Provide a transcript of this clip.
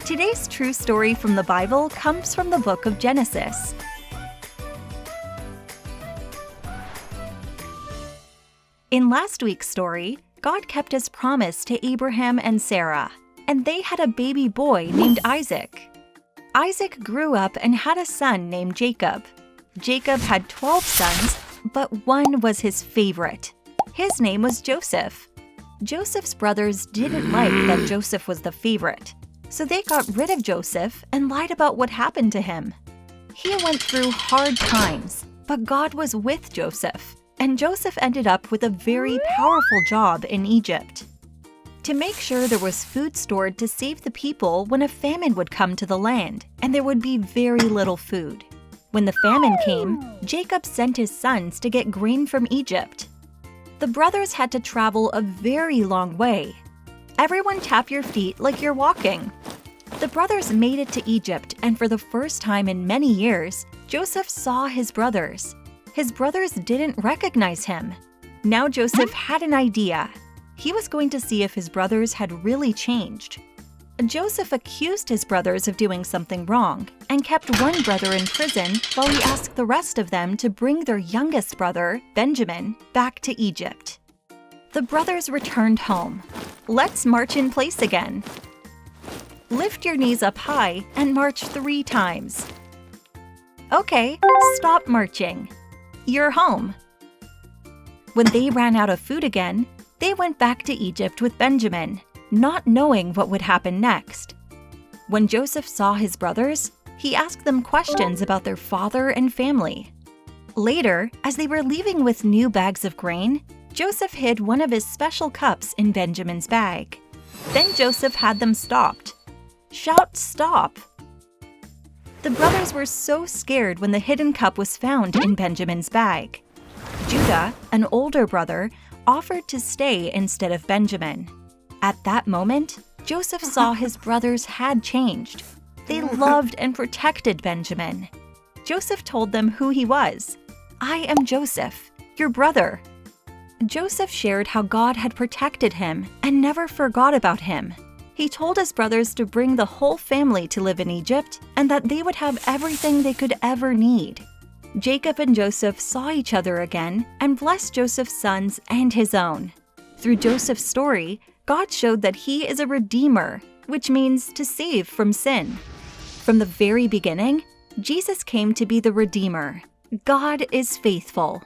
Today's true story from the Bible comes from the book of Genesis. In last week's story, God kept his promise to Abraham and Sarah, and they had a baby boy named Isaac. Isaac grew up and had a son named Jacob. Jacob had 12 sons, but one was his favorite. His name was Joseph. Joseph's brothers didn't like that Joseph was the favorite, so they got rid of Joseph and lied about what happened to him. He went through hard times, but God was with Joseph, and Joseph ended up with a very powerful job in Egypt. To make sure there was food stored to save the people when a famine would come to the land, and there would be very little food. When the famine came, Jacob sent his sons to get grain from Egypt. The brothers had to travel a very long way. Everyone tap your feet like you're walking. The brothers made it to Egypt, and for the first time in many years, Joseph saw his brothers. His brothers didn't recognize him. Now Joseph had an idea. He was going to see if his brothers had really changed. Joseph accused his brothers of doing something wrong and kept one brother in prison while he asked the rest of them to bring their youngest brother, Benjamin, back to Egypt. The brothers returned home. Let's march in place again. Lift your knees up high and march 3 times. Okay, stop marching. You're home. When they ran out of food again, they went back to Egypt with Benjamin, not knowing what would happen next. When Joseph saw his brothers, he asked them questions about their father and family. Later, as they were leaving with new bags of grain, Joseph hid one of his special cups in Benjamin's bag. Then Joseph had them stopped. Shout, "Stop!" The brothers were so scared when the hidden cup was found in Benjamin's bag. Judah, an older brother, offered to stay instead of Benjamin. At that moment, Joseph saw his brothers had changed. They loved and protected Benjamin. Joseph told them who he was. "I am Joseph, your brother." Joseph shared how God had protected him and never forgot about him. He told his brothers to bring the whole family to live in Egypt and that they would have everything they could ever need. Jacob and Joseph saw each other again and blessed Joseph's sons and his own. Through Joseph's story, God showed that he is a redeemer, which means to save from sin. From the very beginning, Jesus came to be the Redeemer. God is faithful.